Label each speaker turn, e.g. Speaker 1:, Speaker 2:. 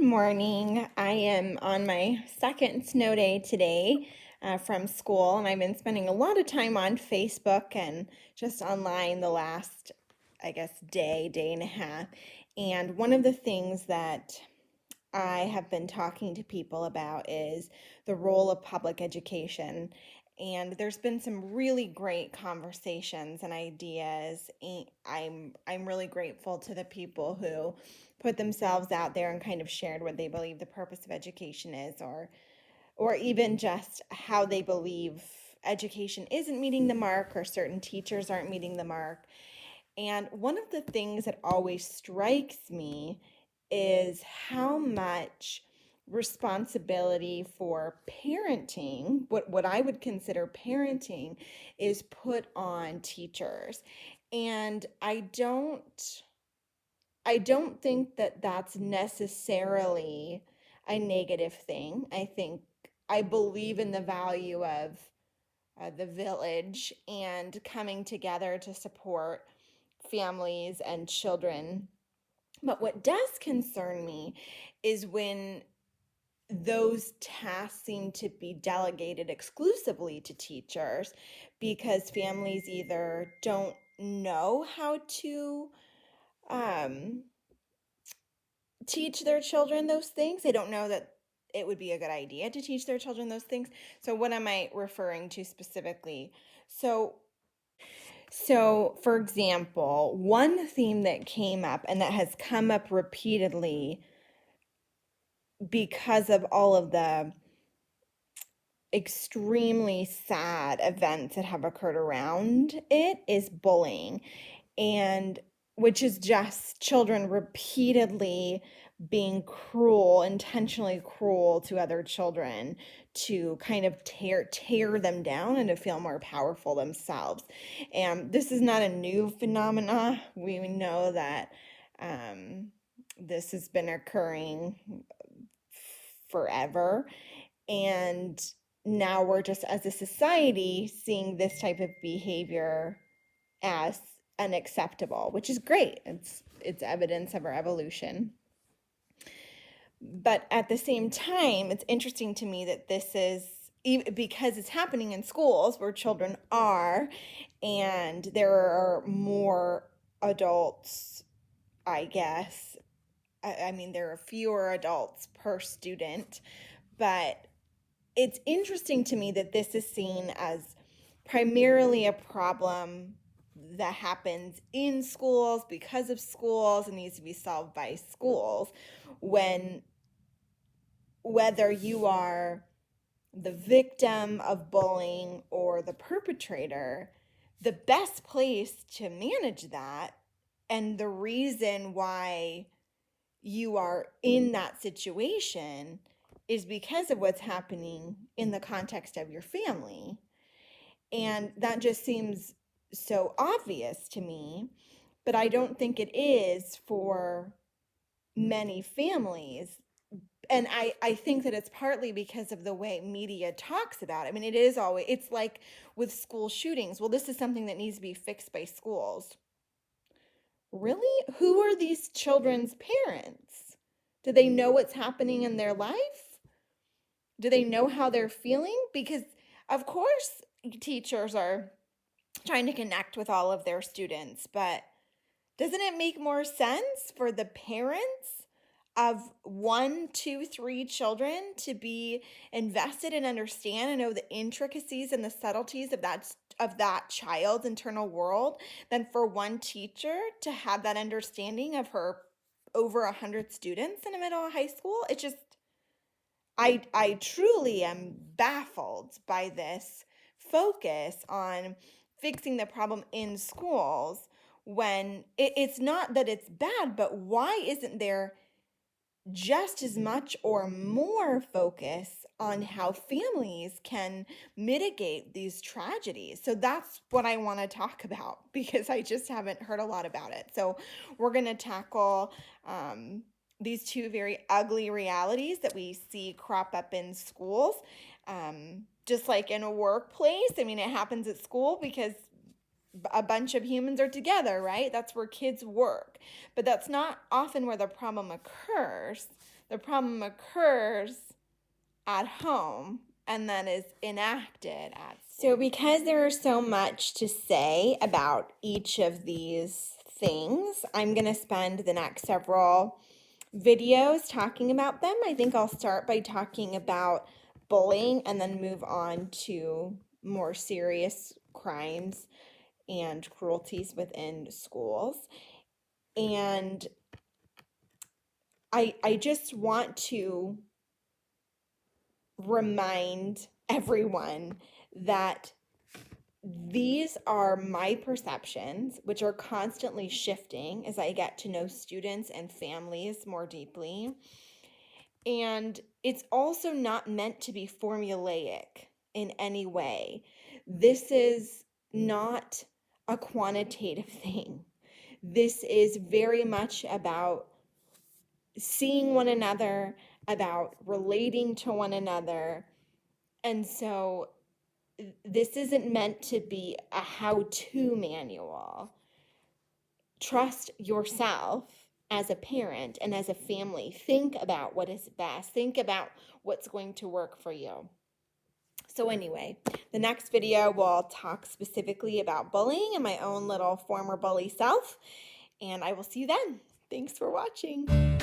Speaker 1: morning. I am on my second snow day today from school, and I've been spending a lot of time on Facebook and just online the last, I guess, day and a half. And one of the things that I have been talking to people about is the role of public education. And there's been some really great conversations and ideas. And I'm really grateful to the people who put themselves out there and kind of shared what they believe the purpose of education is, or even just how they believe education isn't meeting the mark or certain teachers aren't meeting the mark. And one of the things that always strikes me is how much responsibility for parenting, what I would consider parenting, is put on teachers. And I don't think that that's necessarily a negative thing. I believe in the value of the village and coming together to support families and children. But what does concern me is when those tasks seem to be delegated exclusively to teachers because families either don't know how to um, teach their children those things. They don't know that it would be a good idea to teach their children those things. So, what am I referring to specifically? So, for example, one theme that came up and that has come up repeatedly because of all of the extremely sad events that have occurred around it is bullying, and which is just children repeatedly being cruel, intentionally cruel to other children to kind of tear them down and to feel more powerful themselves. And this is not a new phenomena. We know that um, this has been occurring forever. And now we're just, as a society, seeing this type of behavior as unacceptable, which is great. It's evidence of our evolution. But at the same time, it's interesting to me that this is because it's happening in schools where children are, and there are more adults, I guess. I mean, there are fewer adults per student, but it's interesting to me that this is seen as primarily a problem that happens in schools because of schools and needs to be solved by schools, when whether you are the victim of bullying or the perpetrator, the best place to manage that and the reason why you are in that situation is because of what's happening in the context of your family. And that just seems so obvious to me, but I don't think it is for many families. And I think that it's partly because of the way media talks about it. I mean, it's like with school shootings. Well, this is something that needs to be fixed by schools. Really? Who are these children's parents? Do they know what's happening in their life? Do they know how they're feeling? Because, of course, teachers are trying to connect with all of their students, but doesn't it make more sense for the parents of one, two, three children to be invested and understand and know the intricacies and the subtleties of that child's internal world than for one teacher to have that understanding of her over 100 students in a middle of high school? It just I truly am baffled by this focus on fixing the problem in schools when it's not that it's bad, but why isn't there just as much or more focus on how families can mitigate these tragedies? So that's what I want to talk about because I just haven't heard a lot about it. So we're going to tackle these two very ugly realities that we see crop up in schools. Just like in a workplace, I mean, it happens at school because a bunch of humans are together, right? That's where kids work. But that's not often where the problem occurs. The problem occurs at home and then is enacted at school. So because there is so much to say about each of these things, I'm going to spend the next several videos talking about them. I think I'll start by talking about bullying and then move on to more serious crimes and cruelties within schools. And I just want to remind everyone that these are my perceptions, which are constantly shifting as I get to know students and families more deeply. And it's also not meant to be formulaic in any way. This is not a quantitative thing. This is very much about seeing one another, about relating to one another. And so this isn't meant to be a how-to manual. Trust yourself as a parent and as a family. Think about what is best. Think about what's going to work for you. So anyway, the next video will talk specifically about bullying and my own little former bully self. And I will see you then. Thanks for watching.